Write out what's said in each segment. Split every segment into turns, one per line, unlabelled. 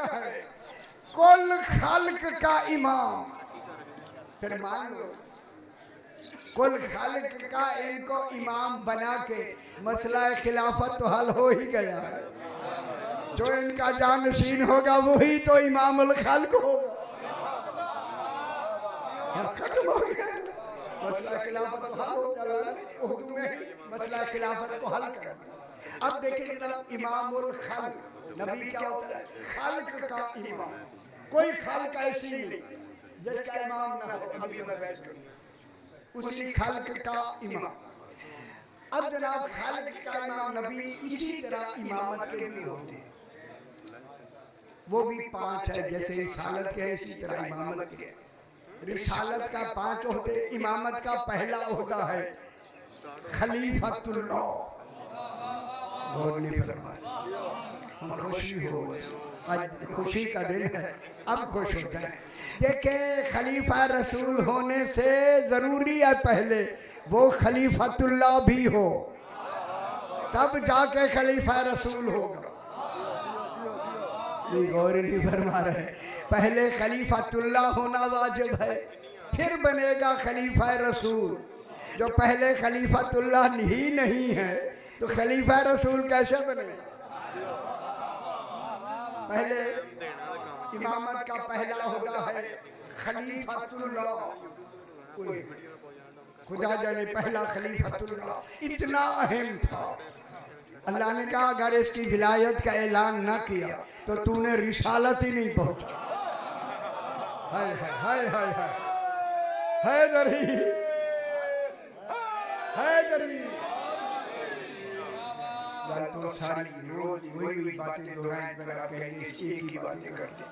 है कुल खाल्क का इमाम। फिर मान लो कुल खाल्क का इनको इमाम बना के मसला खिलाफत तो हल हो ही गया है। जो इनका जानशीन होगा वही तो इमामुल खाल्क होगा। खत्म हो गया मसला खिलाफत तो हल हो जाएगा। उर्दू में मसला खिलाफत को हल कर। अब देखिए जनाब, इमामुल खाल्क नबी क्या होता है? खाल्क का इमाम। कोई खाल्क ऐसी नहीं जिसका इमाम ना हो। अभी मैं बहस करूंगा उसी खाल्क का इमाम। अब जनाब खाल्क का इमाम नबी इसी तरह इमामत के भी होते हैं। वो भी 5 है, जैसे रिसालत के है इसी तरह इमामत के। रिसालत का 5 होते, इमामत का पहला होता है खलीफतुल्लाह। गौर नहीं फरमाया। खुशी हो, आज खुशी का दिन है, अब खुश हो जाए। देखे खलीफा रसूल होने से जरूरी है पहले वो खलीफतुल्लाह भी हो, तब जाके खलीफा रसूल होगा। गौर नहीं फरमा रहे। पहले खलीफतुल्लाह होना वाजिब है, फिर बनेगा खलीफा रसूल। जो पहले खलीफतुल्लाह ही नहीं है तो खलीफा रसूल कैसे बनेगा? पहले इमामत का पहला होता है खलीफतुल्लाह। खुदा जाने पहला खलीफतुल्लाह इतना अहम था। अल्लाह ने कहा अगर इसकी विलायत का ऐलान ना किया तो तूने रिसालत ही नहीं पहुंचा। हाय हाय हाय हाय हैदरी हैदरी। तो सारी रोज वही बातें दोहराई पर आप कहेंगे एक ही बातें करते।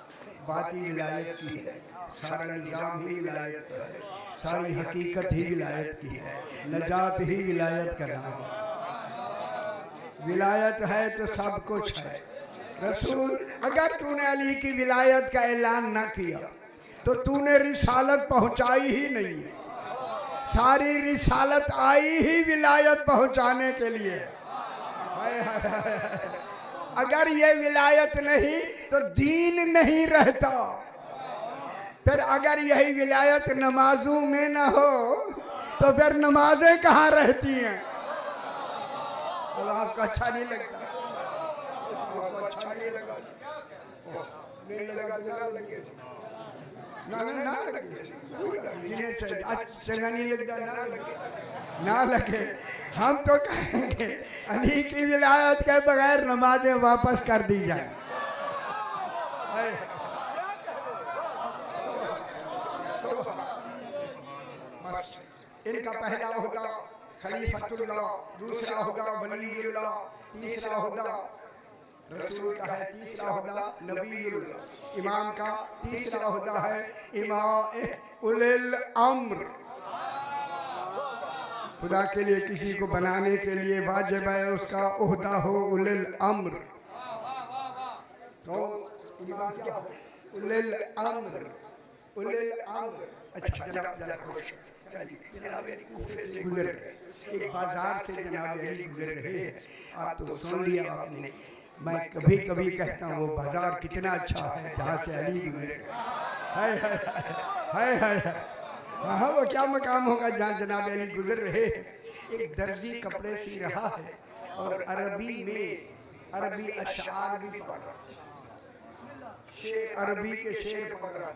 बात ही विलायत की है, सारा निजाम ही विलायत का है, सारी हकीकत ही विलायत की है, नजात ही विलायत का नाम। विलायत है तो सब कुछ है। रसूल अगर तूने अली की विलायत का ऐलान ना किया तो तूने रिसालत पहुंचाई ही नहीं। सारी रिसालत आई ही विलायत पहुंचाने के लिए। अगर ये विलायत नहीं तो दीन नहीं रहता। फिर अगर यही विलायत नमाजों में ना हो तो फिर नमाजें कहाँ रहती हैं? तो आपको अच्छा नहीं लगता? आपको अच्छा नहीं लगा? नहीं लगा तो ना लगे, ना ना ना लगे, चंगा नहीं लगता ना लगे, ना लगे। हम तो कहेंगे अली की विलायत के बगैर नमाजें वापस कर दी जाए। बस इनका पहला होगा खलीफतुल्लाह, दूसरा होगा वलीयुल्लाह, तीसरा होगा रसूल का है, तीसरा होगा नबीयुल्लाह, इमाम का तीसरा होता है इमाम उलिल अम्र। खुदा के लिए किसी को बनाने के लिए वाजिब है उसका ओहदा हो उलिल अम्र। तो इमाम क्या हो? उलिल अम्र, उलिल अम्र। अच्छा जनाब खुश जनाब अली कूफे से गुजर रहे, एक बाजार से जनाब अली गुजर रहे। आप तो सुन लिया आपने। मैं कभी कभी कहता हूँ वो बाजार कितना अच्छा है जहाँ से अली गुजरे। हाय हाय हाय हाय हाय। हाँ वो क्या मकाम होगा जहाँ जनाब अली गुजर रहे। एक दर्जी कपड़े सी रहा है और अरबी में अरबी अशार भी पढ़ रहा, शेर अरबी के शेर पढ़ रहा।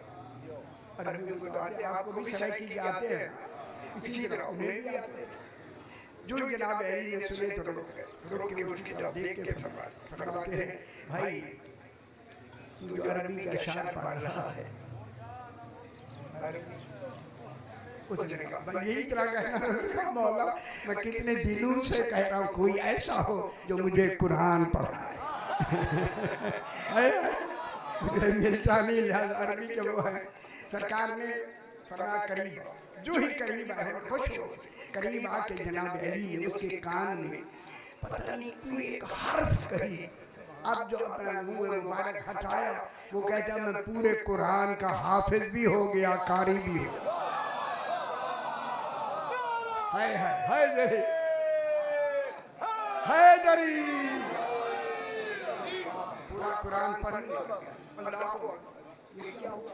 अरबी को तो आते, आपको भी सराइकी के आते हैं, इसी तरह उन्हें भी आते हैं। जो जनाब अली ने सुने तो रुक के उसकी तरफ देख के फरमाते हैं भाई तू जो अरबी का अशार पढ़ रहा है, उसने कहा भाई यही तरह कहना मौला मैं कितने दिनों से कह रहा हूँ कोई ऐसा हो जो मुझे कुरान पढ़ाए। मुझे मिलता नहीं, लिहाजा अरबी के वो है। सरकार ने फरमा करीब, जो ही करीब आए खुश हो, करीब आके जनाब अली ने उसके कान में पता नहीं क्यों एक हर्फ कही। अब जो अपना मुंह मुबारक हटाया वो कहता मैं पूरे कुरान का हाफिज भी हो गया, कारी भी हो। हाय हाय हाय दरी हाय दरी। पूरा कुरान पढ़ने लगा। अल्लाह को ये क्या हुआ?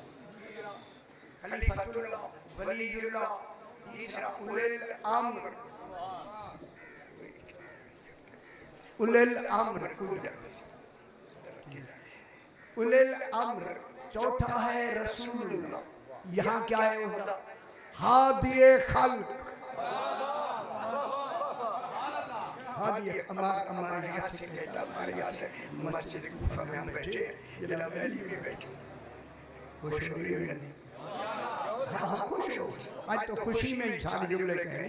खलीफतुल्लाह, वलीयुल्लाह, तीसरा उलिल अम्र, उलिल अम्र, उलिल अम्र, चौथा है रसूलुल्लाह। यहाँ क्या है होता? हादिए खल्क, हादिए हमारे यहाँ से कहता, हमारे यहाँ से मस्जिद कूफा में हम बैठे, जनाब अली में बैठे, खुश हो रही है नहीं? हाँ खुश हो। आज तो खुशी में इंसान जुमले कह रहे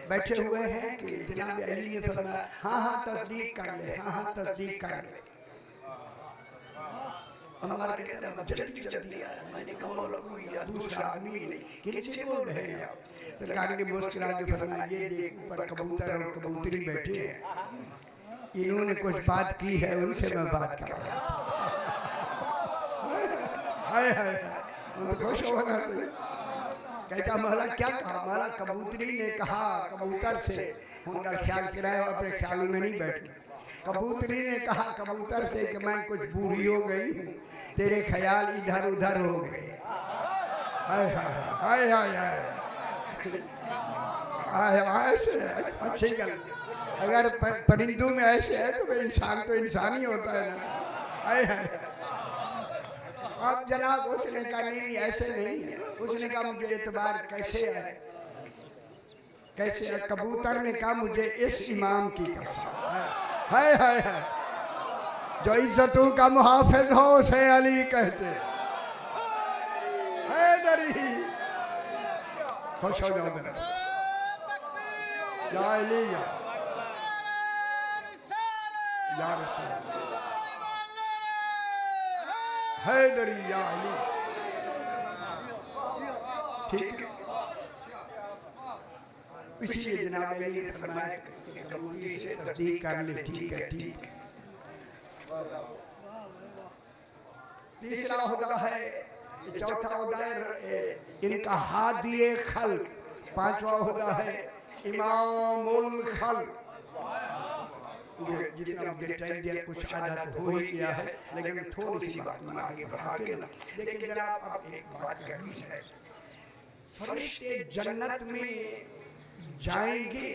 बैठे हुए हैं कि जनाब अली ने फरमाया हाँ हाँ तस्दीक कर ले, हाँ हाँ तस्दीक कर ले। हमारा कहता है जल्दी जल्दी आया। मैंने कहा मौला कोई या दूसरा आदमी नहीं, किनसे बोल रहे हैं आप? सरकार ने मुस्कुरा के फरमाया ये देख ऊपर कबूतर और कबूतरी बैठे हैं, इन्होंने कुछ बात की है, उनसे मैं बात कर रहा हूँ। हाय हाय उनको खुश होगा से कहता मौला क्या कहा? मौला कबूतरी ने कहा कबूतर से उनका ख्याल कराया, अपने ख्याल में नहीं बैठना। कबूतरी ने कहा कबूतर से कि मैं कुछ बूढ़ी हो गई हूँ, तेरे ख्याल इधर उधर हो गए। हाय हाय हाय हाय हाय ऐसे अच्छी गल। अगर परिंदों में ऐसे है तो इंसान ही होता है ना। हाय हाय अब जनाब उसने कहा नहीं ऐसे नहीं है। उसने कहा मुझे एतबार कैसे है, कैसे है? कबूतर ने कहा मुझे इस इमाम की कसम। हाय हाय हाय जो इज्जतों का मुहाफिज हो उसे अली कहते। हैदरी खुश हो जाओ मेरा या अली या रसूल हैदरी या अली। ठीक है इसीलिए जनाब अली ने फरमाया कबूतरी से तस्दीक कर ले। ठीक है ठीक है। तीसरा हुदा है, चौथा हुदा है इनका हादिए खल्क, पांचवा हुदा है इमामुल खल्क। जितना मुझे टाइम दिया कुछ आधा तो हो ही गया है, लेकिन थोड़ी सी बात मैं आगे बढ़ा के ना। लेकिन जनाब अब एक बात करनी है, फरिश्ते जन्नत में जाएंगे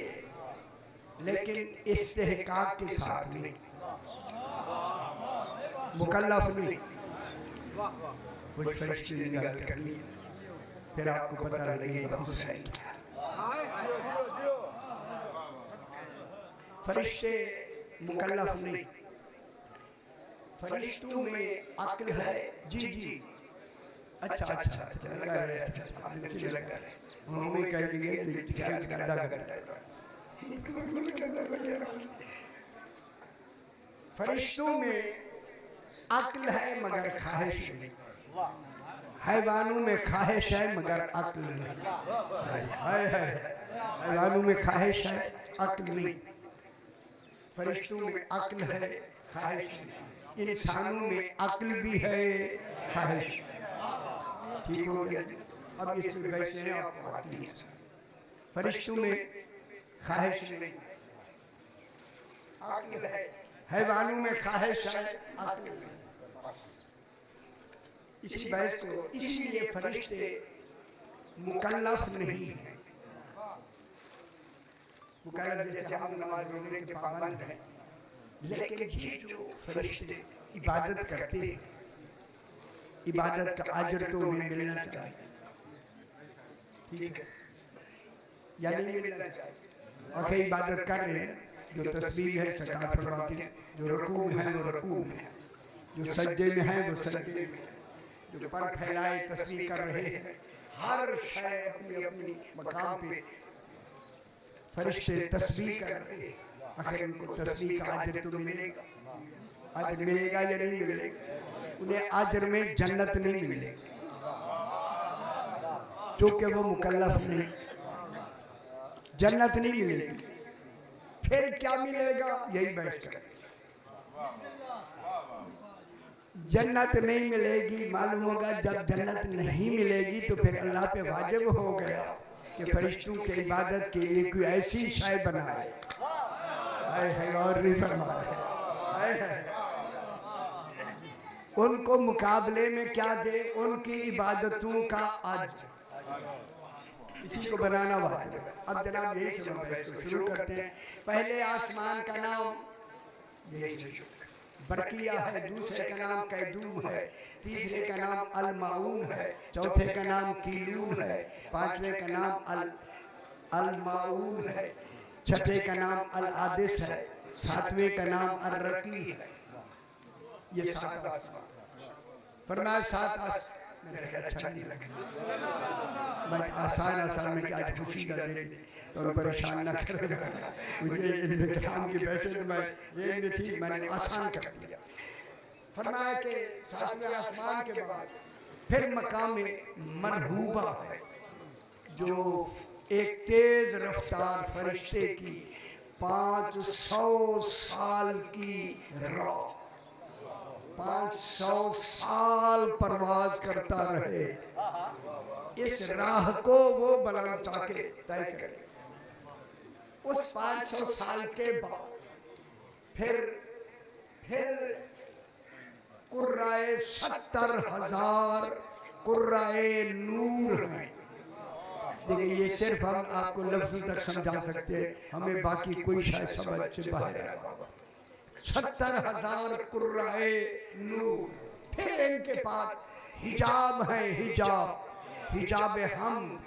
लेकिन इस्तेहकाक के साथ नहीं, मुकल्लफ नहीं। कुछ फरिश्ते निकाल करनी फिर आपको पता लगेगा हुसैन क्या। फरिश्ते मुकल्लफ नहीं, फरिश्तों में अक्ल है। जी जी अच्छा अच्छा लगा रहे, अच्छा मुझे लगा रहे उन्होंने कह दिया क्या गड्ढा गड्ढा। फरिश्तों में अक्ल है मगर ख्वाहिश नहीं, हैवानों में ख्वाहिश है मगर अक्ल नहीं। हैवानों में ख्वाहिश है अक्ल नहीं, फरिश्तों में अक्ल है ख्वाहिश नहीं, इंसानों में अक्ल भी है ख्वाहिश। ठीक हो गया? अब इसमें वैसे हैं आपको आती है। फरिश्तों में ख्वाहिश नहीं अक्ल है, हैवानों में ख्वाहिश है अक्ल नहीं। इसी बहस को इसलिए फरिश्ते मुकल्लफ नहीं है। मुकल्लफ जैसे हम नमाज रोजे के पाबंद हैं, लेकिन ये जो फरिश्ते इबादत करते हैं, इबादत का अजर तो उन्हें मिलना चाहिए। ठीक है या नहीं मिलना चाहिए? और कई इबादत कर रहे हैं, जो तस्बीह है सरकार फरमाते हैं, जो रुकू में है वो रुकू में, जो सज्जे में है वो सज्जे में, जो पर फैलाए तस्बीह कर रहे हैं। हर शय अपनी अपनी मकाम पे फरिश्ते तस्बीह कर रहे हैं। आखिर उनको तस्बीह का अजर तो मिलेगा, अजर मिलेगा या नहीं मिलेगा? उन्हें अजर में जन्नत नहीं मिलेगी क्योंकि वो मुकल्लफ नहीं, जन्नत नहीं मिलेगी। फिर क्या मिलेगा? यही बहस करें। जन्नत नहीं मिलेगी, मालूम होगा जब जन्नत नहीं मिलेगी तो फिर अल्लाह पे वाजिब हो गया कि फरिश्तों की इबादत के लिए कोई ऐसी शय बनाए। हाय हाय और नहीं फरमा रहे। हाय हाय उनको मुकाबले में क्या दे, उनकी इबादतों का आज इसी को बनाना वाजिब है। अब जनाब यही से हम इसको शुरू करते हैं। पहले आसमान का नाम यही बरकिया है, दूसरे का नाम कैदूम है, तीसरे का नाम अल माऊन है, चौथे का नाम कीलून है, पांचवें का नाम अल माऊन है, छठे का नाम अल आदिस है, सातवें का नाम अल रकी है। ये सात आसमान फरमाया, सात आसमान मेरे अच्छा नहीं लगा, मैं आसान में क्या खुशी कर दे तो परेशान न करेगा मुझे इन कलाम की वैसे तो मैं ये थी, मैंने आसान कर दिया। फरमाया कि सातवें आसमान के बाद फिर मकाम मरहूबा है, जो एक तेज रफ्तार फरिश्ते की 500 साल की राह, 500 साल परवाज करता रहे, इस राह को वो बुलंद चाके तय करे। उस 500 साल के बाद फिर कुर्राए 70,000 कुर्राए नूर हैं। देखिए ये सिर्फ हम आपको लफ्ज़ों तक समझा सकते हैं, हमें बाकी कोई शायद समझ से बाहर है। 70,000 कुर्राए नूर। फिर इनके पास हिजाब है, हिजाब हम,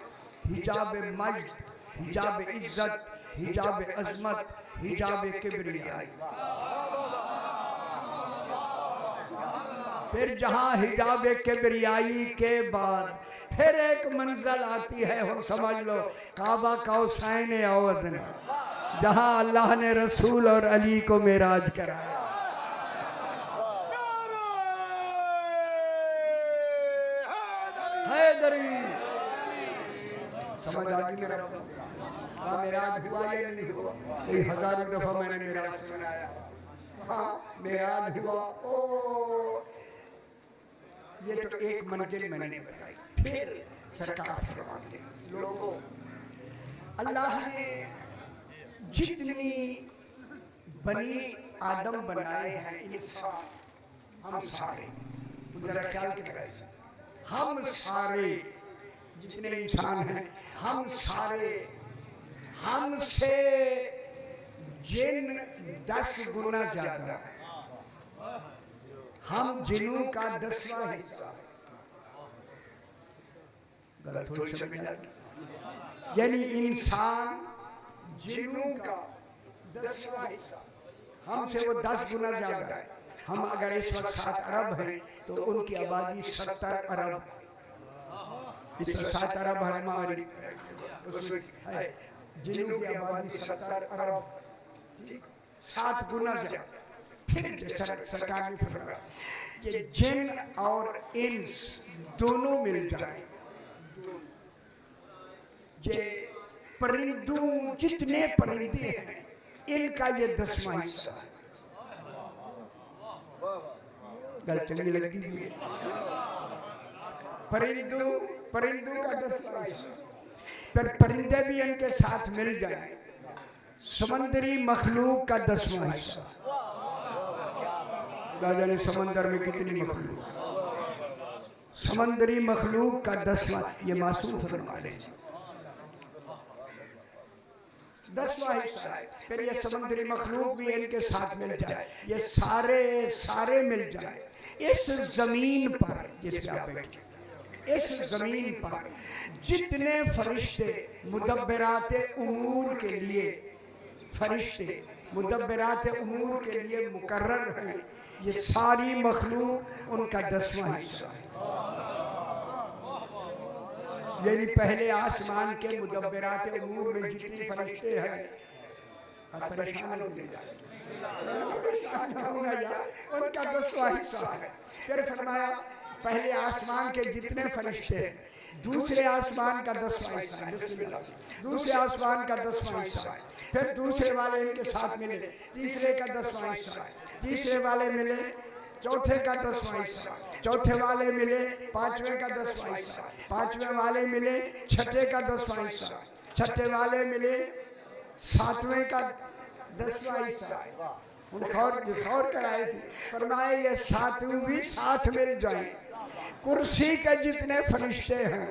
हिजाब मज्द, हिजाब इज्जत, हिजाब अजमत, हिजाब किब्रियाई। फिर जहाँ हिजाब किब्रियाई के बाद फिर एक मंजिल आती है, हम समझ लो काबा कौसैन औ अदना, जहाँ अल्लाह ने रसूल और अली को मेराज कराया। हैदरी समझ आ गई मेरा? वहाँ मेराज हुआ या नहीं हुआ? कई हजारों दफा मैंने मेराज सुनाया। हाँ मेराज हुआ। ओ ये तो एक मंजिल मैंने बताई। फिर सरकार फरमाते हैं, लोगों अल्लाह ने जितनी बनी आदम बनाए हैं इंसान, हम सारे जरा ख्याल करें, हम सारे जितने इंसान हैं, हम सारे हमसे जिन 10 गुना ज्यादा, हम जिनों का 10वां हिस्सा। गलत थोड़ी समझ आ गई? यानी इंसान जिनों का 10वां हिस्सा, हमसे वो 10 गुना ज्यादा है। हम अगर इस वक्त 7 अरब हैं तो उनकी आबादी 70 अरब। इस 7 अरब हमारी उसमें है, जिनों की आबादी 70 अरब, 7 गुना ज्यादा। फिर सरकार ने फरमाया कि जिन और इंस दोनों मिल जाए, ये परिंदों जितने परिंदे हैं इनका ये 10वां हिस्सा है। गल चंगी लगती है? परिंदों का 10वां हिस्सा। फिर परिंदे भी इनके साथ मिल जाए, समंदरी मखलूक का 10वां हिस्सा। दादा ने समंदर में कितनी मखलूक, समंदरी मखलूक का 10वां, ये मासूम फरमा रहे 10वां हिस्सा है। फिर ये समंदरी मखलूक भी इनके साथ मिल जाए, ये सारे मिल जाए इस जमीन पर जिस पे आप बैठे, इस जमीन पर जितने फरिश्ते मुदब्बिरात उमूर के लिए, फरिश्ते मुदब्बिरात उमूर के लिए मुकर्रर हैं, ये सारी मखलूक उनका 10वां हिस्सा है। यानी पहले आसमान के मुदब्बिरात उमूर में जितने फरिश्ते हैं, परेशान होना यार, उनका 10वां हिस्सा है। फिर फरमाया पहले आसमान के जितने फरिश्ते हैं, दूसरे आसमान का 10वां हिस्सा है, दूसरे आसमान का 10वां हिस्सा है। फिर दूसरे वाले इनके साथ मिले, तीसरे का 10वां हिस्सा, तीसरे वाले मिले, चौथे का 10वां हिस्सा, चौथे वाले मिले, पांचवें का 10वां हिस्सा, पांचवें वाले मिले, छठे का 10वां हिस्सा, छठे वाले मिले, सातवें का 10वां हिस्सा, खौर कराए थे, फरमाए ये सातों भी साथ मिल जाए, कुर्सी के जितने फरिश्ते हैं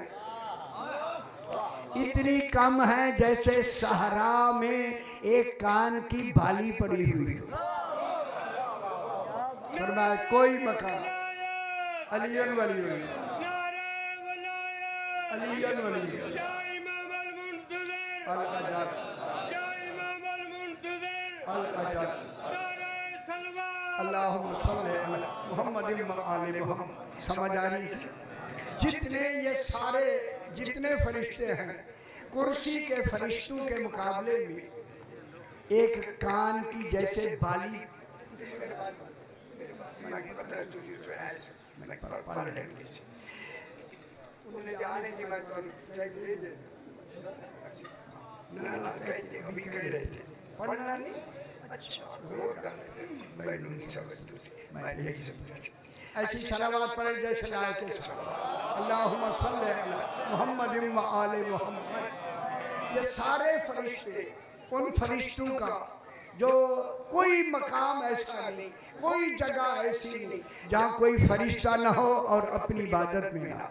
इतनी कम है जैसे सहरा में एक कान की बाली पड़ी हुई। फरमाया कोई मकाम अलियन वली अलियन वली अल अजर अल अजर अल्लाहुम्मा सल्ली अला मुहम्मदिन व आले मुहम्मद। समझ आ रही है? जितने ये सारे जितने फरिश्ते हैं कुर्सी के फरिश्तों के मुकाबले में एक कान की जैसे बाली। ऐसी सलावत पढ़े जैसे लाए के अल्लाहुम्मा सल्ली अला मुहम्मदिन व आले मुहम्मद। ये सारे फरिश्ते उन फरिश्तों का जो कोई मकाम ऐसा नहीं, कोई जगह ऐसी नहीं जहाँ कोई फरिश्ता न हो और अपनी इबादत में ना,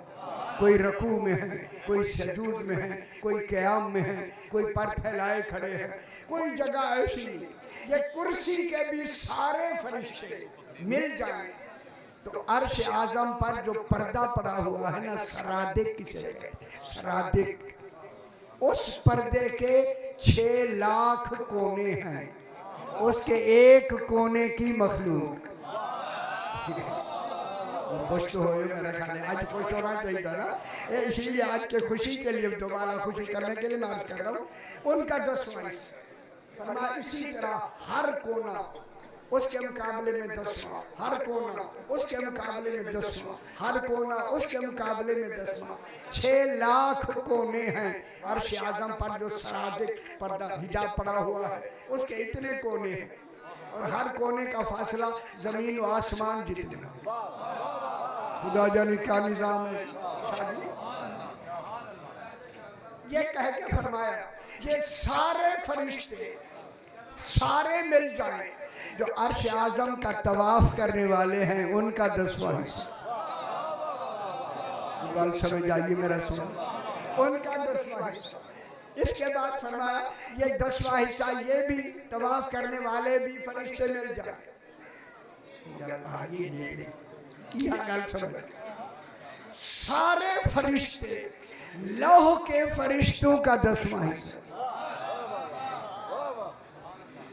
कोई रकू में है, कोई सजूद में है, कोई क़याम में है, कोई पर फैलाए खड़े हैं, कोई जगह ऐसी नहीं। ये कुर्सी के भी सारे फरिश्ते मिल जाएं तो अर्श आज़म पर जो पर्दा पड़ा हुआ है ना, सरादिक किसे कहते हैं? सरादिक, उस पर्दे के 6 लाख कोने हैं, उसके एक कोने की मखलूक। खुश तो हो मेरा ख्याल है, आज खुश होना चाहिए था ना, इसीलिए आज के खुशी के लिए दोबारा खुशी करने के लिए मैं अर्ज कर रहा हूँ। उनका 10वां फरमाया इसी तरह हर कोना उसके मुकाबले में 10वां, हर कोना उसके मुकाबले में 10वां, हर कोना उसके मुकाबले में 10वां। 6 लाख कोने हैं अर्श आज़म पर जो सरादिक पर्दा हिजाब पड़ा हुआ है, उसके इतने कोने हैं और हर कोने का फासला जमीन व आसमान जितना। खुदा जाने क्या निज़ाम है। ये कह के फरमाया ये सारे फरिश्ते सारे मिल जाएं जो अर्श आज़म का तवाफ करने वाले हैं, उनका 10वां हिस्सा। गल समझ आइए मेरा सुनो, उनका 10वां हिस्सा। इसके बाद फरमाया ये 10वां हिस्सा ये भी तवाफ करने वाले भी फरिश्ते मिल जाए। गल समझ, सारे फरिश्ते लौह के फरिश्तों का 10वां हिस्सा।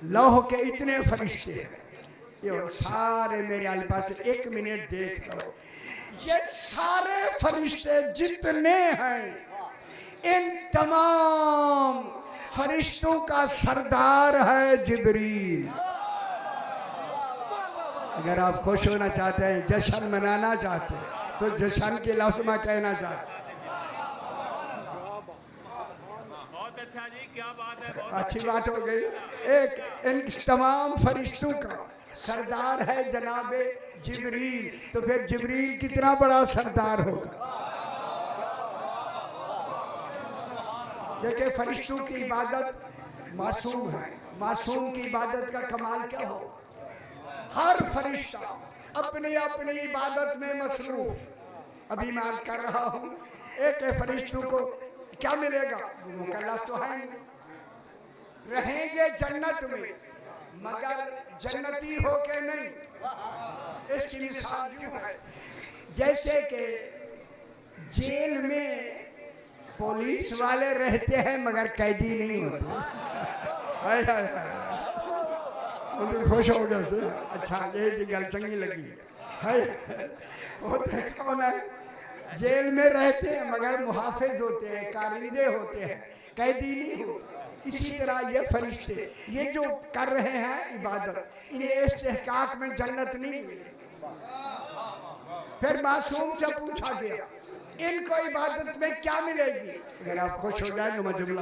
लौह के इतने फरिश्ते हैं, ये सारे मेरे आले पास 1 मिनट देख लो। ये सारे फरिश्ते जितने हैं, इन तमाम फरिश्तों का सरदार है जिब्रील। अगर आप खुश होना चाहते हैं, जश्न मनाना चाहते हैं, तो जश्न के लफ्ज़ में कहना चाहते हैं।
अच्छा जी, क्या बात है,
अच्छी बात हो गई। एक इन तमाम फरिश्तों का सरदार है जनाबे जिब्रील, तो फिर जिब्रील कितना बड़ा सरदार होगा। देखिए फरिश्तों की इबादत मासूम है, मासूम की इबादत का कमाल क्या हो। हर फरिश्ता अपनी अपनी इबादत में मसरूफ। अभी मैं अर्ज कर रहा हूँ, एक फरिश्तों को क्या मिलेगा, वो मुकल्लफ तो है नहीं, रहेंगे जन्नत में मगर जन्नती हो के नहीं। इसकी मिसाल यूं है जैसे कि जेल में पुलिस वाले रहते हैं मगर कैदी नहीं होते। हाय हाय हाय, खुश हो गए से। अच्छा ये गल चंगी लगी है। वो कौन है, जेल में रहते हैं मगर मुहाफिज होते हैं, कारिंदे होते हैं, कैदी नहीं होते। इसी तरह ये फरिश्ते ये जो कर रहे हैं इबादत, इन्हें इस्तेहकाक में जन्नत नहीं मिली। फिर मासूम से पूछा गया इनको इबादत में क्या मिलेगी। अगर आप खुश हो जाए तो मैं जुमला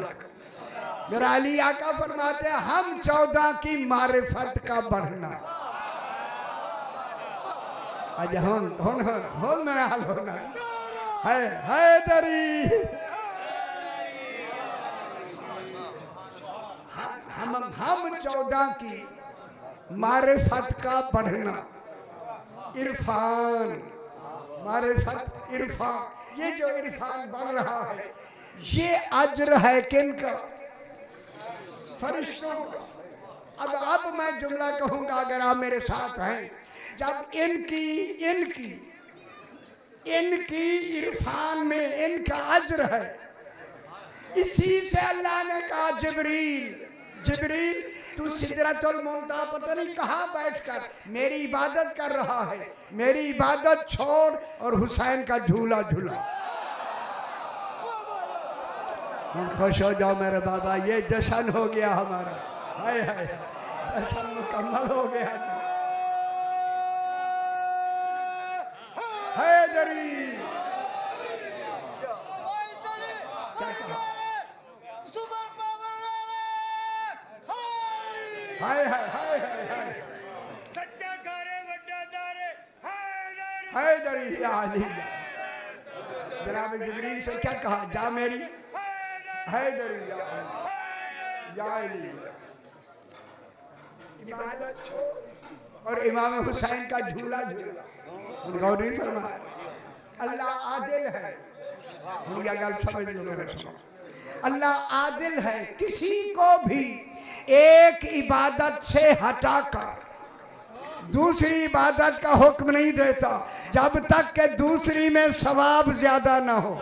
मेरा अली आका फरमाते हैं हम 14 की मारिफत का बढ़ना। आज होन मेरा हाल होना है दरी। हम 14 की मारिफत का बढ़ना, इरफान, मारिफत इरफान, ये जो इरफान बढ़ रहा है ये अज्र है किनका? फरिश्तों का। अब मैं जुमला कहूंगा अगर आप मेरे साथ हैं, जब इनकी इरफान में इनका अज्र है, इसी से अल्लाह ने कहा जिब्रील तू सिदरतुल मुंतहा पता नहीं कहाँ बैठकर मेरी इबादत कर रहा है, मेरी इबादत छोड़ और हुसैन का झूला झूला। हम खुश हो जाओ मेरे बाबा, ये जश्न हो गया हमारा, हाय हाय जश्न मुकम्मल हो गया। हैदरी क्या कहा? हाय हाय हाय हाय हाय
सच्चा करे वड्डा दारे
हैदरी या अली। जनाब जिब्रील से क्या कहा? जा मेरी हैदरी या अली, इबादत छोड़ और इमाम हुसैन का झूला झूला। गौरी फरमाया अल्लाह आदिल है, ये गल समझ लो मेरे सुनो, अल्लाह आदिल है, किसी को भी एक इबादत से हटाकर दूसरी इबादत का हुक्म नहीं देता जब तक कि दूसरी में सवाब ज्यादा ना हो।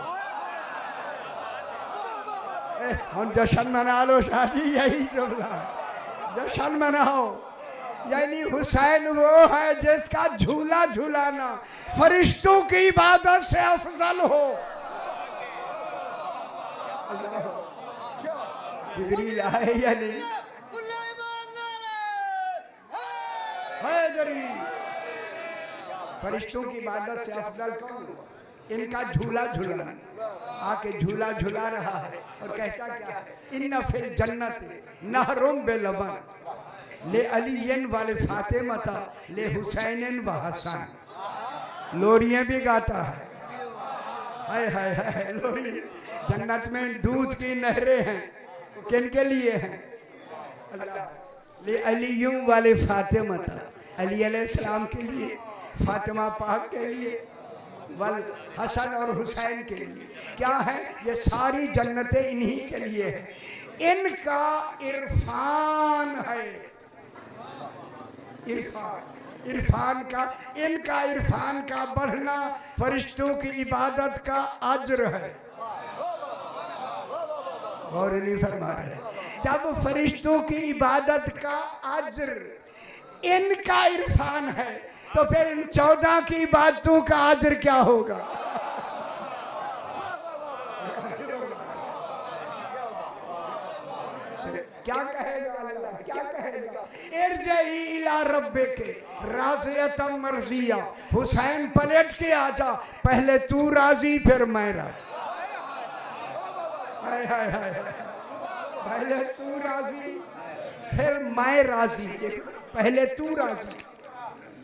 हम जश्न मना लो शादी, यही जुमला, जश्न मनाओ। यानी हुसैन वो है जिसका झूला झूलाना फरिश्तों की इबादत से अफजल हो। जिब्रील आए या नहीं? हैदरी फरिश्तों की इबादत से अफजल कौन? इनका झूला झूला, आके झूला झूला रहा है और कहता क्या है? इन्ना फिल जन्नत नहरुम बेलबन ले अलीयन वाले फातिमा ले हुसैन व हसन। लोरियां भी गाता है, हाय हाय हाय लोरी। जन्नत में दूध की नहरें हैं, किन के लिए हैं? अल्लाह ले अलीयों वाले फातिमा, अली अलैहिस्सलाम के लिए, फातिमा पाक के लिए, वल हसन और हुसैन के लिए। क्या है? ये सारी जन्नतें इन्हीं के लिए है। इनका इरफान है, इरफान का, इनका इरफान का बढ़ना फरिश्तों की इबादत का अज्र है। और नहीं फरमा रहे, जब फरिश्तों की इबादत का अज्र इनका इरफान है तो फिर इन 14 की इबादतों का अज्र क्या होगा? क्या कहेगा अल्लाह? क्या कहेगा? इरजई इला रब्बिके राज़ियतम मर्ज़िया। हुसैन पलट के आजा, पहले तू राजी फिर मैं राजी। हाय हाय हाय, पहले तू राजी फिर मैं राजी। पहले तू राजी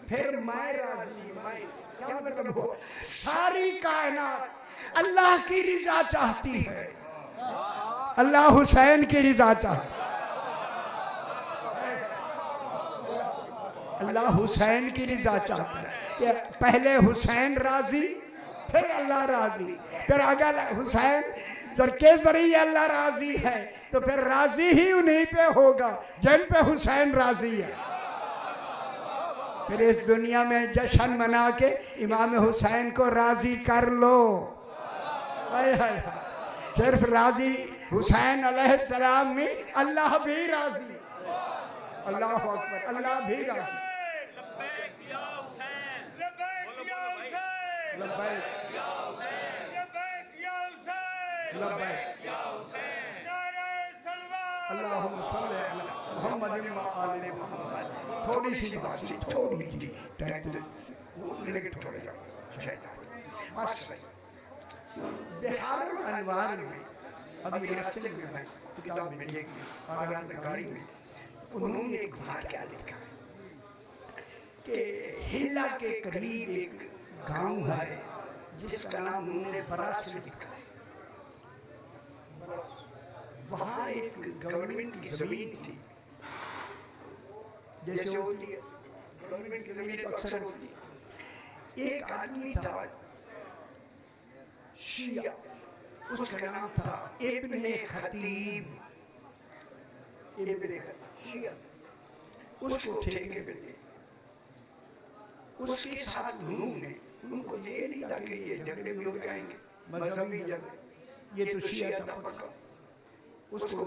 फिर मैं राजी। मैं क्या मतलब हो? सारी कायनात अल्लाह की रिजा चाहती है, अल्लाह हुसैन की रिजा चाहता है। अल्लाह हुसैन की रिजा चाहता है कि पहले हुसैन राजी फिर अल्लाह राजी। फिर अगर हुसैन के जरिए अल्लाह राजी है तो फिर राजी ही उन्हीं पे होगा जिन पे हुसैन राजी है। फिर इस दुनिया में जश्न मना के इमाम हुसैन को राजी कर लो। हाय हाय हाय, सिर्फ राजी हुसैन अलैहिस्सलाम में अल्लाह भी राजी। अल्लाह अकबर, अल्लाह भी राजी। अल्लाहुम्मा सल्ली अला मुहम्मद व आले मुहम्मद। थोड़ी सी बात, थोड़ी सी बस। बिहारुल अनवार में अभी रास्ते में है, किताब में देखिए, गाड़ी में उन्होंने एक वाक़या लिखा कि हिला के करीब एक गांव है जिसका नाम उन्होंने बरास लिखा है। वहाँ एक गवर्नमेंट की जमीन थी, जैसे होती है गवर्नमेंट की जमीन तो अक्सर होती है। एक आदमी था शिया, उसका नाम था इब्ने खतीब। इब्ने खतीब शिया, उसको ठेके पे दिए। उसके साथ उन्होंने उनको ये नहीं था कि ये झगड़े भी हो जाएंगे मजहबी झगड़े, ये तो शिया था पक्का। उसको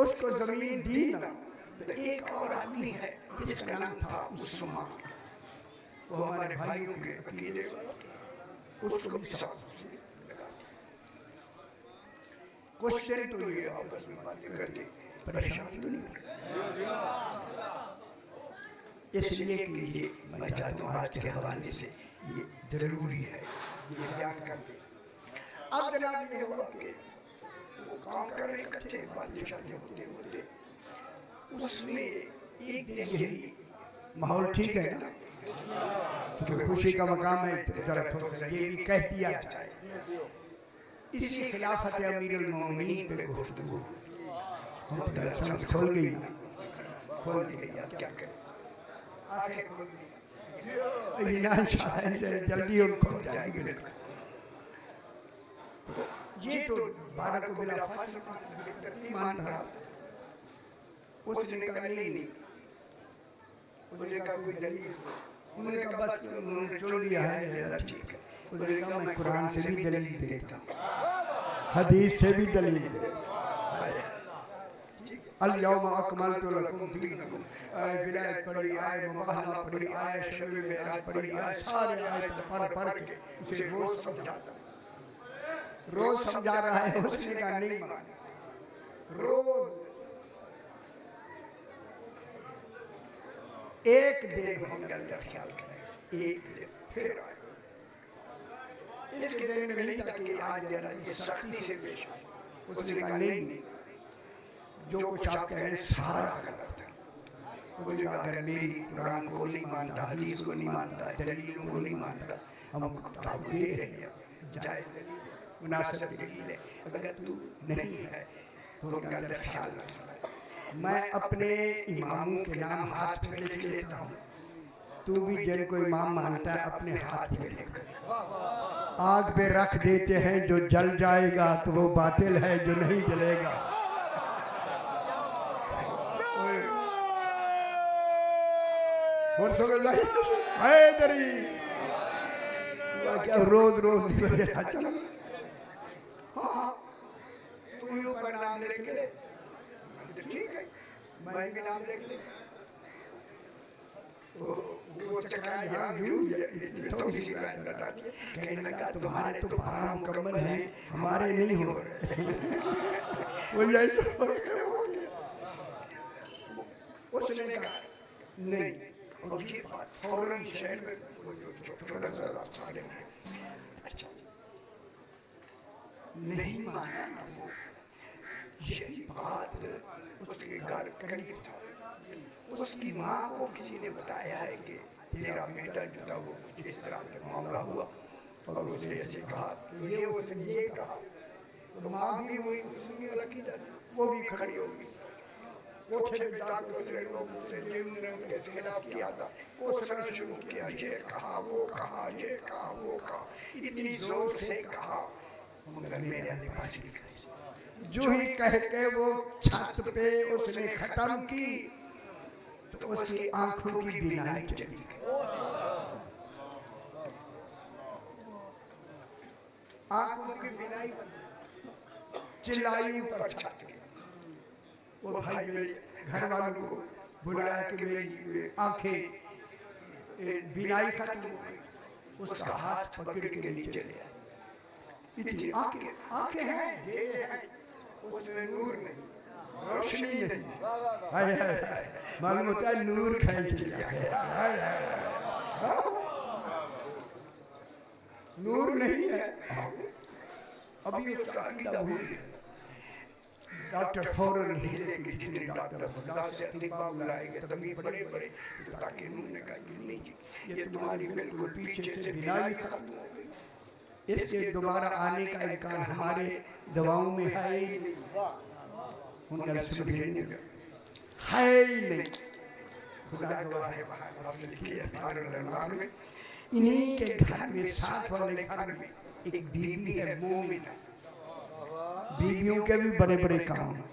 उसको जमीन दी ना। तो एक और आदमी है जिसका नाम था उस्मान, वो हमारे भाइयों के अकीदे वाला, उसको भी साथ लगा। कुछ दिन तो ये आपस में बातें करके परेशान तो नहीं, इसलिए कि ये मैं चाहता हूँ आज के हवाले से ये जरूरी है ये बयान करके। अब जनाब ये हुआ कि वो काम कर रहे इकट्ठे, बातें शादी होते होते उसमें एक दिन यही माहौल ठीक है ना, क्योंकि खुशी का मकाम है, जरा थोड़ा सा ये भी कह दिया जाए। इसी खिलाफत अमीरुल मोमिनीन पे गुफ्तगू हम तो समझ खोल गई ना, खोल गई। अब क्या करें, आंखें खोल गई, इंशाअल्लाह जल्दी हम खोल जाएंगे। बिल्कुल तो ये तो बारह को बिला फासिल मान रहा था। उसने कहा नहीं, उसने कहा कोई दलील, उन्होंने कहा बस उन्होंने चुन लिया है, ठीक है। उसने कहा मैं कुरान से भी दलील देता हूँ, हदीस से भी दलील देता हूँ। अल-यौम अकमलतु लकुम दीनकुम, विलायत पढ़ी, आए मुबाहला पढ़ी, आए शब मेराज पढ़ी, आए सारे आयत पढ़ के उसे रोज समझाता, रोज समझा रहा है। उसने कहा नहीं माने, रोज एक दिन हम अल्लाह ख्याल करें, एक दिन फिर आए। इसके दिन में नहीं था कि आज जरा ये सख्ती से पेश आए। उसने कहा नहीं, जो कुछ आप कह रहे हैं सारा गलत है। उसने कहा अगर मेरी कुरान को नहीं मानता, हदीस को नहीं मानता, दलीलों को नहीं मानता, हम किताब दे रहे हैं, जायज़ मुनासिब दलील है, अगर तू नहीं है तो उनका अंदर ख्याल रखना। मैं अपने इमामों के नाम हाथ पे लिख लेता हूँ, तू भी जिनको इमाम मानता है अपने हाथ पे लिख। आग पे रख देते हैं, जो जल जाएगा तो वो बातिल है, जो नहीं जलेगा। और समझ आई हैदरी क्या रोज रोज चलो। हाँ तू यूं का नाम लिख ले, ठीक है, मैं भी नाम लिख ले। वो चक्कर यहाँ थोड़ी सी बात बता दी, कहने लगा तुम्हारे तो 12 मुकम्मल हैं, हमारे नहीं हो रहे। वो यही तो हो गया। उसने कहा नहीं, और ये बात फौरन शहर में वो जो थोड़ा सा सालिम है, अच्छा नहीं माना ना वो। यही बात उसके घर करीब था, उसकी माँ को किसी ने बताया है कि तेरा बेटा जो था वो इस तरह का मामला हुआ, और उसने ऐसे कहा, ये उसने ये कहा, तो माँ भी वही उसकी लगी जाती, वो भी खड़ी होगी। कोठे पे जाकर उसने लोगों से जिन्होंने उनके खिलाफ किया था वो सुनना शुरू किया, ये कहा, वो कहा, ये कहा, वो कहा, इतनी जोर से कहा, मगर मेरे पास निकले। जो ही कह के वो छत पे उसने खत्म की तो उसकी आंखों की बीनाई चली गई। आंखों की बीनाई चिल्लाई ऊपर छत के। वो भाई मेरे घर वालों को बुलाया कि मेरी आंखें बीनाई खत्म हो गई। उसका हाथ पकड़ के नीचे ले आया। इतनी आंखें हैं, ये हैं, उसमें नूर नहीं, रोशनी नहीं। हाय हाय हाय, मालूम होता है नूर खींच लिया है। हाय हाय, नूर नहीं है। अभी उसका अकीदा भूल गया। डॉक्टर फौरन हिले कि जितने डॉक्टर खुदा से अतिबा बुलाएंगे तभी बड़े बड़े, ताकि उन्होंने कहा कि नहीं जी, ये तुम्हारी बिल्कुल पीछे से बीमारी खत्म हो गई, इसके दोबारा आने का इम्कान हमारे दवाओं में है ही नहीं। है ही नहीं। खुदा गवाह है, वहाँ लफ्ज़ लिखी है फारुल अनवार में, इन्हीं के घर में, साथ वाले घर में एक बीबी है मोमिना। बीबियों के भी बड़े बड़े काम हैं।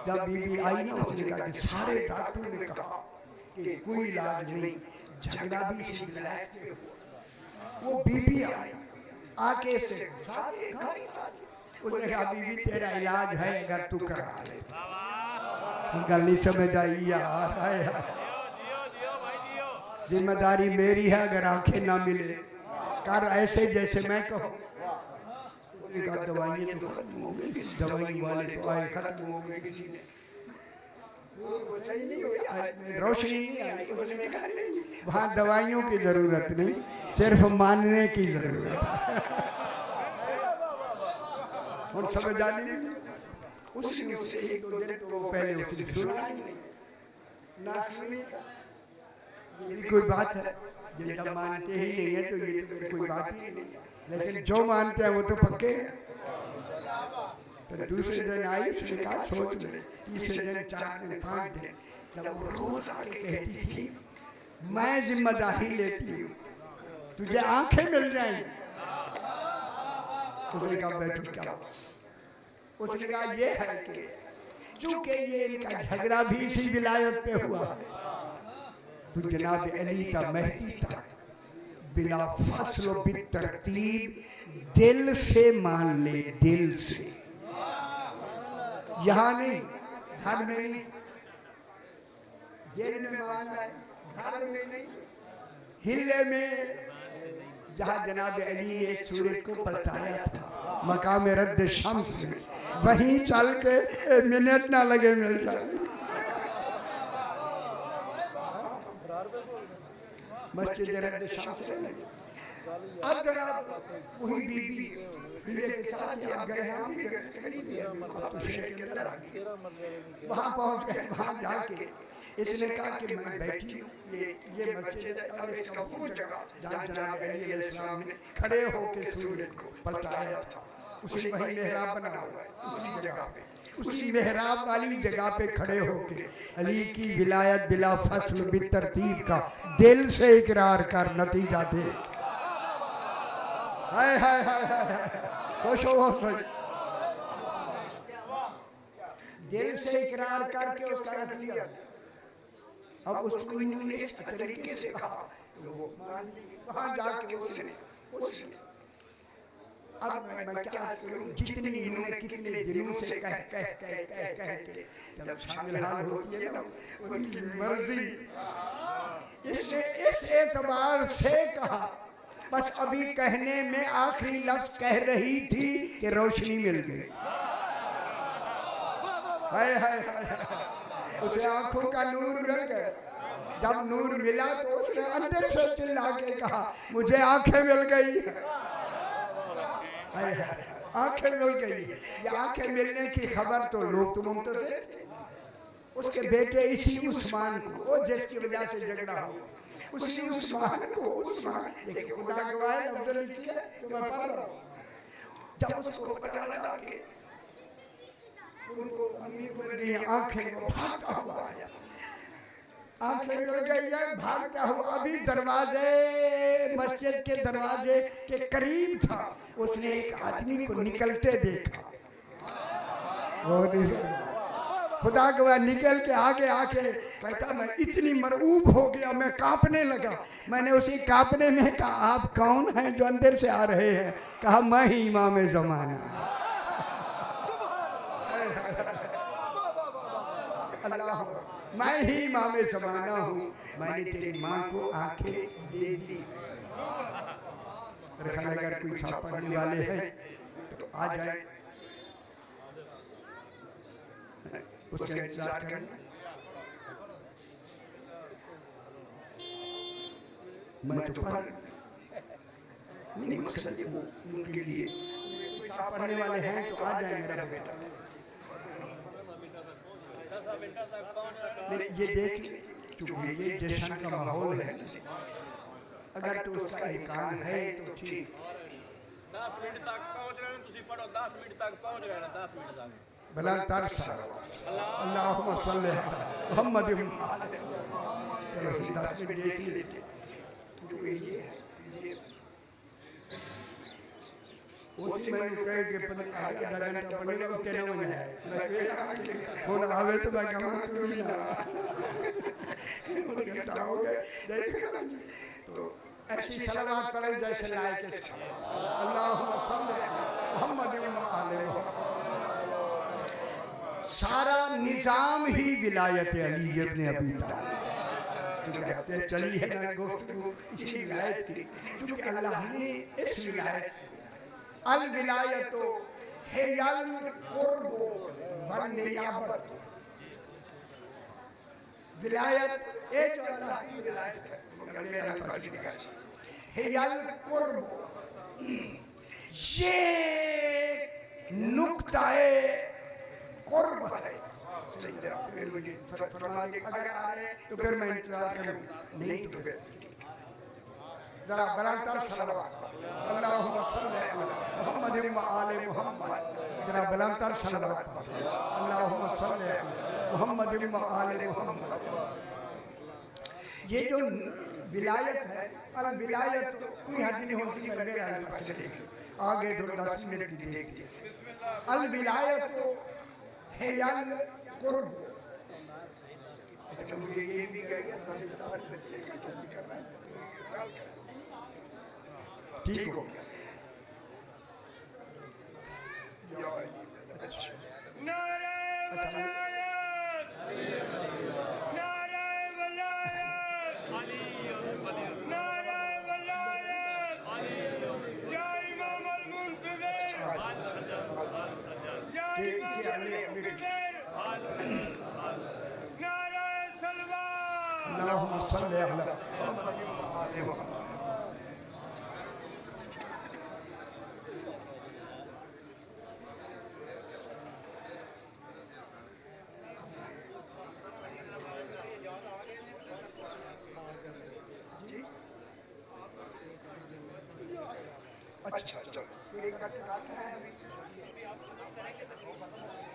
जब बीबी आई ना, उसने कहा कि सारे डॉक्टरों ने कहा कि कोई इलाज नहीं, झगड़ा भी इसी विलायत में हुआ। वो बीबी आई आके से उसने कहा बीबी तेरा इलाज है अगर तू करा ले। गल नहीं समझ आई यार, जिम्मेदारी मेरी है, अगर आंखें ना मिले कर ऐसे जैसे मैं कहूँ। दवाइयाँ तो खत्म हो गई, दवाई वाले तो आए खत्म हो गए, किसी ने रोशनी नहीं आई। उसने कहा नहीं, वहाँ दवाइयों की जरूरत नहीं, सिर्फ मानने की जरूरत है। और समझ जानी उसने उसे एक दो दिन तो पहले उसने सुना ही नहीं, ना सुनी का ये कोई बात है। जब मानते ही नहीं है तो ये तो कोई बात ही नहीं, लेकिन जो मानते हैं वो तो पक्के हैं। तो दूसरे दिन आई, उसने कहा सोच ले, तीसरे दिन, 4 दिन, 5 दिन, जब वो रोज आके कहती थी मैं जिम्मेदारी लेती हूँ, तुझे आंखें मिल जाएंगी। उसने कहा बैठो क्या? उसने कहा ये है कि चूंकि ये इनका झगड़ा भी इसी विलायत पे हुआ, तो जनाब अली का मेहदी था बिला फस्ल बिल तरतीब दिल से मान ले, दिल से, यहाँ नहीं, घर में नहीं, जेल में मानना है, घर में नहीं, हिले में जहाँ जनाब अली ने सूरज को पलटाया था मकाम रद्द शम्स में, वहीं चल के मिनट ना लगे मिल जाए। मस्जिद रद्द शम्स से अब जनाब वही बीबी हीरे के साथ ही आप गए, हम भी गए, करीब ही अब तो शहर के अंदर आ गए। वहाँ पहुँच गए, वहाँ जाके इसने कहा कि मैं बैठी हूँ, ये मस्जिद है और इसका वो जगह जहाँ जनाब अली अलैहिस्सलाम ने खड़े होकर सूरज को पलटाया था, उसी वही मेहराब बना हुआ है, उसी जगह पे, उसी मेहराब वाली जगह पे खड़े होके अली की विलायत बिला फस्ल बिल तरतीब का दिल से इकरार कर, नतीजा देख। हाय हाय हाय हाय, खुश हो सही, दिल से इकरार करके उसका नतीजा। अब उसको इन्होंने इस तरीके से कहा, वो वहाँ जाके उसने अब मैं क्या करूं, जितनी इन्होंने कितने दिनों से कह के जब शामिल हाल होती है ना उनकी मर्जी, इसने इस एतबार से कहा बस अभी कहने में आखिरी लफ्ज कह रही थी कि रोशनी मिल गई। हाय हाय हाय, उसे आंखों का नूर मिल गया। जब नूर मिला तो उसने अंदर से चिल्ला के कहा मुझे आंखें मिल गई। आंखें मिल गई। ये आंखें मिलने की खबर तो लोग तो मुंतज़िर थे। उसके बेटे इसी उस्मान को, जिसकी वजह से झगड़ा हो, उसी उस्मान को, उस्मान देखिए खुदा गवाह लफ्ज़ लिखी है तो मैं पढ़ रहा हूँ। जब उसको पता लगा कि उनको अमीर मिल गई, आंखें वो भागता हुआ आया, आंखें मिल गई है, भागता हुआ अभी दरवाजे, मस्जिद के दरवाजे के करीब था, उसने एक आदमी को निकलते देखा। और खुदा गवाह निकल के आगे आके कहता मैं इतनी मरऊब हो गया, मैं कांपने लगा। मैंने उसी कांपने में कहा आप कौन हैं जो अंदर से आ रहे हैं? कहा मैं ही इमाम ज़माना। अल्लाह, मैं ही इमाम ज़माना हूँ। मैंने तेरी माँ को आंखें दे दी। अगर कोई छाप पढ़ने वाले हैं तो आ जाए, उसका इंतजार करना। मैं तो पढ़ नहीं, मकसद वो उनके लिए छाप पढ़ने वाले हैं तो आ जाए मेरा बेटा। ये देख चूंकि ये जश्न का माहौल है, अगर तो उसका इम्कान है तो ठीक।
10 मिनट तक पहुंच रहे हैं, तुसी पढ़ो 10 मिनट तक पहुंच रहे हैं, 10 मिनट तक
बुलंदतर सलावत अल्लाहुम्मा सल्ली अला मुहम्मद। चलो 10 मिनट देख लेते उसी में कहे कि आधा घंटा पड़ेगा उसके ना में है फोन आवे तो मैं कमा तो नहीं ना घंटा हो गया देखेगा तो ऐसी सलावत पढ़े जैसे लायक है अल्लाहुम्मा सल्ली अला मुहम्मद व आले मुहम्मद। सारा निजाम ही विलायत अली इब्न अबी तालिब कहते चली है ना गुफ्तगू इसी विलायत की, क्योंकि अल्लाह ने इस विलायत अल विलायतो हियल कुर्ब व नियाबत, विलायत ये जो अल्लाह की विलायत है हियल कुर्ब, ये नुक्ताए कुर्ब है। अगर आ रहे तो फिर मैं इंतजार करूँ, नहीं तो फिर जरा बुलंदतर सलावत अल्लाहुम्मा सल्ली अला मुहम्मद व आले मुहम्मद। जरा बुलंदतर सलावत अल्लाहुम्मा सल्ली अला मुहम्मद व आले मुहम्मद। ये जो विलायत है अल विलायत कोई हद नहीं होती, मेरे पास चलेगी आगे तो 10 मिनट की देखिए। अल विलायत है अल कुर्ब, ये भी ठीक हो गया।
नारे वलायत, नारे वलायत, नारे वलायत, या इमाम अल-मुंतज़िर, या इमाम अल-मुंतज़िर, नारे सलवात
अल्लाहुम्मा सल्ली अला मुहम्मद व आले मुहम्मद। अच्छा अच्छा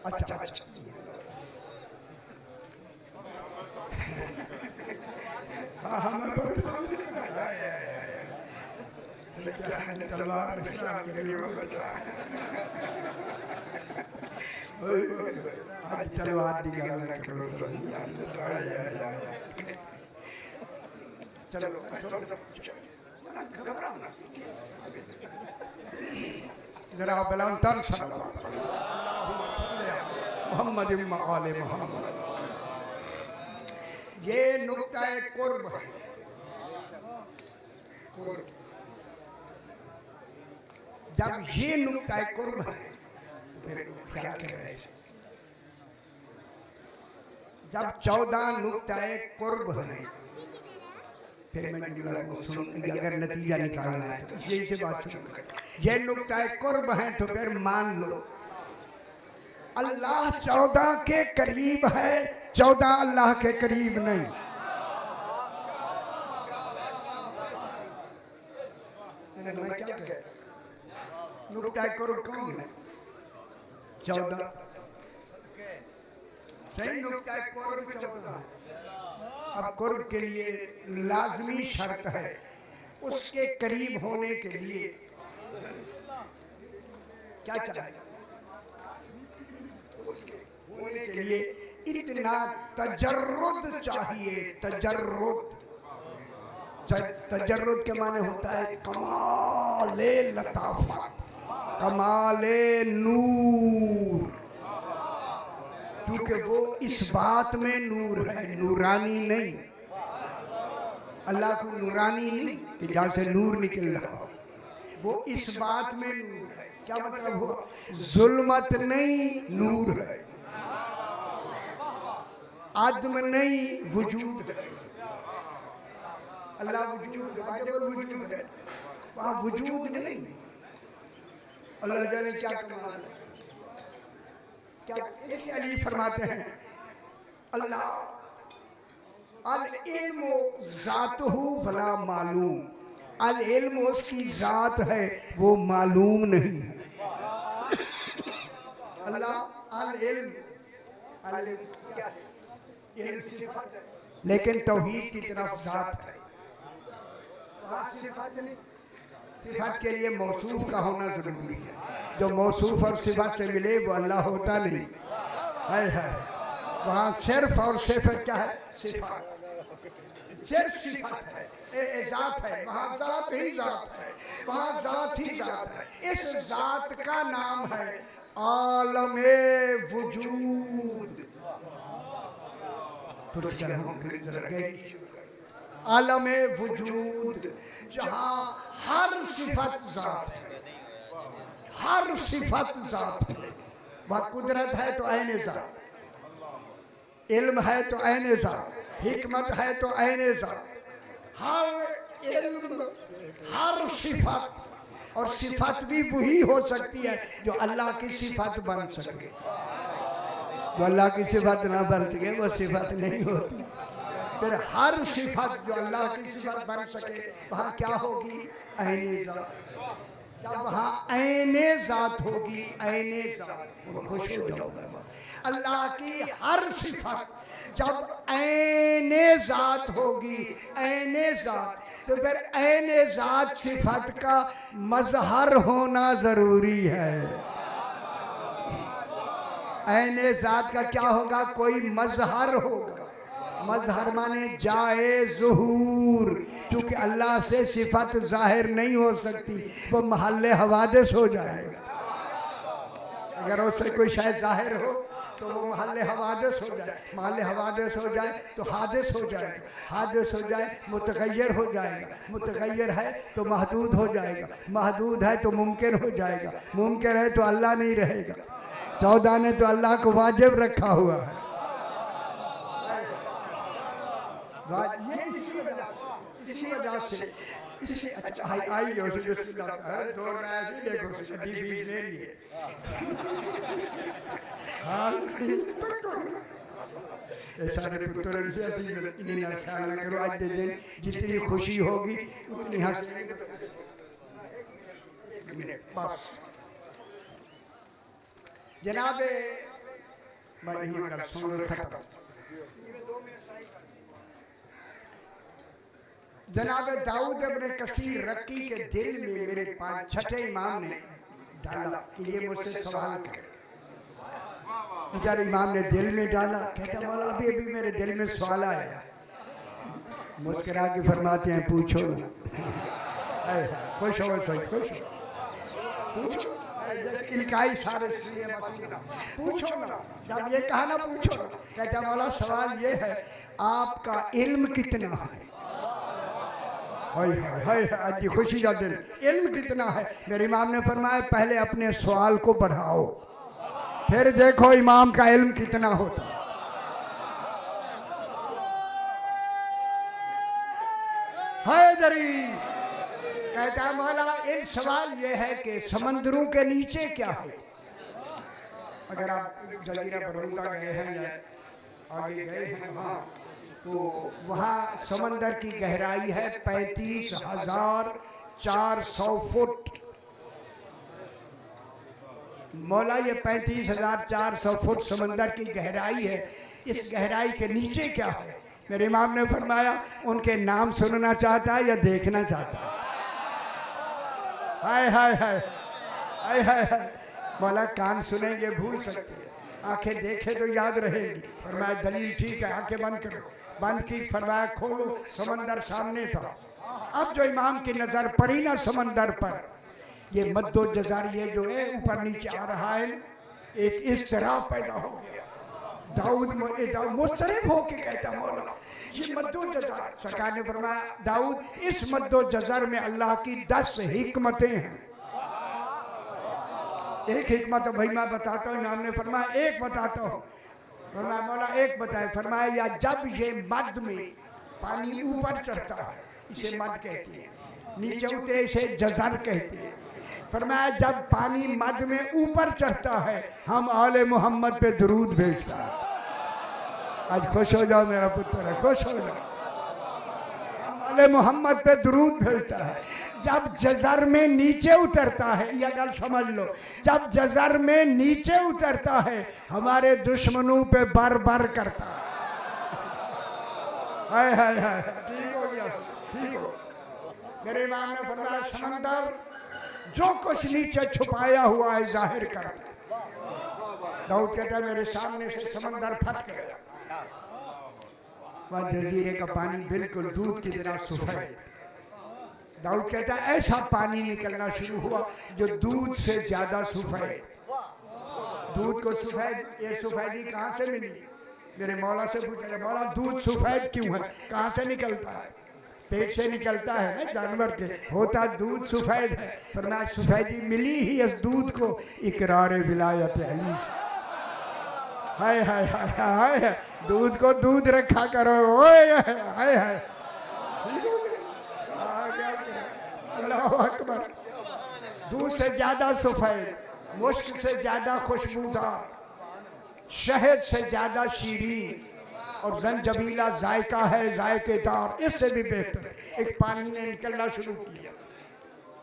अच्छा अच्छा हाँ हाँ मैं तलवार के लिए बचा आज तलवार दी गल करो चलो घबराओ ना जरा बुलंदतर सलावत अल्लाहुम्मा सल्ली अला मुहम्मद व आले मुहम्मद। ये नुक्ताए कुर्ब है, कुर्ब। जब ये नुक्ताए कुर्ब है तो फिर ख्याल करें, जब 14 नुक्ताए कुर्ब है फिर मैं जुमला को सुन, अगर नतीजा निकालना है तो यही से बात शुरू करें। ये नुक्ताए कुर्ब है तो फिर मान लो अल्लाह 14 के करीब है, 14 अल्लाह के करीब नहीं। मैं क्या कह, नुक्ताए कुर्ब कौन है? 14 सही नुक्ताए कुर्ब 14 है। अब कुर्ब के लिए लाजमी शर्त है, उसके करीब होने के लिए क्या चाहिए? उसके होने के लिए इतना तजर्रुद चाहिए। तजर्रुद, तजर्रुद के माने होता है कमाले लताफत, कमाले नूर, क्योंकि वो इस बात में नूर है, नूरानी नहीं। अल्लाह को नूरानी नहीं कि जहाँ से नूर निकल रहा हो, वो इस बात में नूर है। क्या मतलब हुआ? जुल्मत नहीं, नूर है। आदम नहीं, वजूद है। अल्लाह वजूद वजूद है, वहाँ वजूद नहीं। अल्लाह जाने क्या कमाल है। क्या इस अली फरमाते हैं अल्लाह अल इल्मु ज़ातुहु वला मालूम, अल इल्म उसकी ज़ात है वो मालूम नहीं है। अल्लाह अल इल्म क्या है? इल्म सिफत है, लेकिन तौहीद की तरफ ज़ात है। वहाँ सिफत नहीं, सिफत के लिए मौसूफ का होना जरूरी है। जो मौसूफ और सिफत से मिले वो अल्लाह होता नहीं है। वहाँ सिर्फ और सिफत क्या है? सिफत, सिर्फ सिफत है, ज़ात है। वहाँ ज़ात ही ज़ात है, वहाँ ज़ात ही ज़ात है। इस ज़ात का नाम है आलमे वजूद। आलमे वजूद, जहाँ हर सिफत ज़ात है, हर सिफत ज़ात है। वह कुदरत है तो ऐन ज़ात, इल्म है तो ऐन ज़ात, हिकमत है तो ऐन ज़ात। हर इल्म, हर सिफत, और सिफत भी वही हो सकती है जो अल्लाह की सिफत बन सके। जो अल्लाह की सिफत ना बन सके वो सिफत नहीं होती। फिर हर सिफत जो अल्लाह की सिफत बन सके वहाँ क्या होगी? ऐने ज़ात। जब वहाँ ऐने ज़ात होगी, ऐने ज़ात, खुश हो जाओगे। अल्लाह की हर सिफत जब ऐने ज़ात होगी, ऐने ज़ात, तो फिर ऐने ज़ात सिफत का मज़हर होना ज़रूरी है। ऐने ज़ात का क्या होगा? कोई मज़हर होगा। मज़हर माने जाए ज़ुहूर, क्योंकि अल्लाह से सिफत ज़ाहिर नहीं हो सकती, वो महल्ले हवादिस हो जाएगा। अगर उससे कोई शायद ज़ाहिर हो तो वो महल्ले हवादिस हो जाए, महल्ले हवादिस हो जाए तो हादिस हो जाएगा, हादिस हो जाए मुतगय्यर हो जाएगा, मुतगय्यर है तो महदूद हो जाएगा, महदूद है तो मुमकिन हो जाएगा, मुमकिन है तो अल्लाह नहीं रहेगा। 14 ने तो अल्लाह को वाजिब रखा हुआ है। ये इसी वजह से इसी अच्छा आई हो जोर रहा है, देखो बीच ले लिए। हाँ सारे पुत्र से ऐसी इन्हीं ख्याल न करो। आज दिन जितनी खुशी होगी उतनी हंसी। बस जनाबे मैं यहीं कर सुन खत्म। जनाब दाऊद इब्न कसीर रक्की के दिल में मेरे 5 इमाम ने डाला कि ये मुझसे सवाल करे। इधर इमाम ने दिल में डाला, कहता मौला अभी अभी मेरे दिल में सवाल आया। मुस्कुरा के फरमाते हैं पूछो ना। खुश हो सही, खुश हो, पूछो। इनकाई सारे पूछो ना। जब ये कहा ना पूछो ना, कहता मौला सवाल ये है आपका इल्म कितना है? हाय आज खुशी का दिन। इल्म कितना है? मेरे इमाम ने फरमाया पहले अपने सवाल को बढ़ाओ, फिर देखो इमाम का इल्म कितना होता। हैदरी कहता मौला एक सवाल ये है कि समंदरों के नीचे क्या है? अगर आप जजीरा बरूदा गए हैं या आगे गए हैं वहाँ, तो वहाँ समंदर की गहराई है 35,400 फुट। मौला ये 35,400 फुट समंदर की गहराई है। इस गहराई के नीचे क्या है? मेरे इमाम ने फरमाया उनके नाम सुनना चाहता है या देखना चाहता है? हाय हाय हाय हाय हाय हाय। मौला कान सुनेंगे भूल सकते हैं, आंखें देखे तो याद रहेंगी। फरमाया दलील ठीक है, आंखें बंद करो। बंद की, फरमाया खोलो, समंदर सामने था। अब जो इमाम की नजर पड़ी ना समंदर पर, ये मद्दो जज़र ये जो है ऊपर नीचे आ रहा है, एक इस तरह पैदा हो गया। दाऊद मुस्तरब होके कहता मौला ये मद्दो जज़र। सरकार ने फरमाया दाऊद इस मद्दो जज़र में अल्लाह की 10 हिकमतें हैं। एक हिकमत भाई मैं बताता हूँ। इमाम ने फरमाया एक बताता हूँ। फरमाया मौला एक बताए। फरमाया या जब ये मद में पानी ऊपर चढ़ता है इसे मद कहते हैं, नीचे उतरे इसे जज़र कहते हैं। फरमाया जब पानी मद में ऊपर चढ़ता है हम आले मोहम्मद पे दुरूद भेजता है। आज खुश हो जाओ मेरा पुत्र है, खुश हो जाओ। आले मोहम्मद पे दुरूद भेजता है। जब जजर में नीचे उतरता है, यह गल समझ लो, जब जजर में नीचे उतरता है हमारे दुश्मनों पे बर बर करता है। हाय हाय हाय, ठीक हो गया, ठीक हो। मेरे इमाम ने फरमाया समंदर जो कुछ नीचे छुपाया हुआ है जाहिर करता है। दाऊद कहता है मेरे सामने से समंदर फट गया, वह जजीरे का पानी बिल्कुल दूध की तरह सफेद। दाऊद कहता है ऐसा पानी निकलना शुरू हुआ जो दूध से ज्यादा सफेद। दूध को सफेद, ये सफेदी कहाँ से मिली? मेरे मौला से पूछा, मौला दूध सफेद क्यों है, कहाँ से निकलता है? पेट से निकलता है ना जानवर के, होता दूध सफेद है। फरमाया सफेदी मिली ही इस दूध को इकरार विलायत अली से। हाय हाय हाय हाय हाय, दूध को दूध रखा करो। ओए हाय हाय, ठीक हो गया, अल्लाह अकबर। दूध से ज्यादा सफेद, मुश्क से ज्यादा खुशबूदार, शहद से ज्यादा शीरीन और जंजबीला जायका है, जायकेदार, इससे भी बेहतर एक पानी ने निकलना शुरू किया।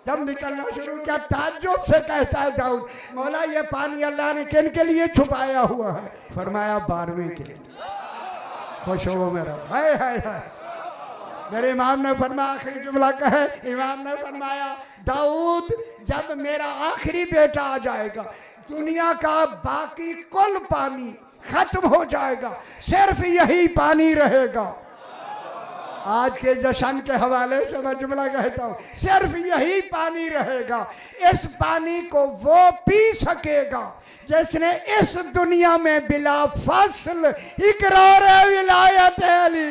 जब निकलना शुरू किया ताज्जुब से कहता है दाऊद, मौला ये पानी अल्लाह ने किन के लिए छुपाया हुआ है? फरमाया 12वें के लिए। खुश हो मेरा, हाय हाय हाय। मेरे इमाम ने फरमाया, आखिरी जुमला कहे, इमाम ने फरमाया दाऊद जब मेरा आखिरी बेटा आ जाएगा दुनिया का बाकी कुल पानी खत्म हो जाएगा, सिर्फ यही पानी रहेगा। आज के जश्न के हवाले से मैं जुमला कहता हूँ, सिर्फ यही पानी रहेगा। इस पानी को वो पी सकेगा जिसने इस दुनिया में बिला फसल इकरार विलायत अली।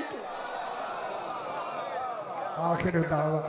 आखिर दावा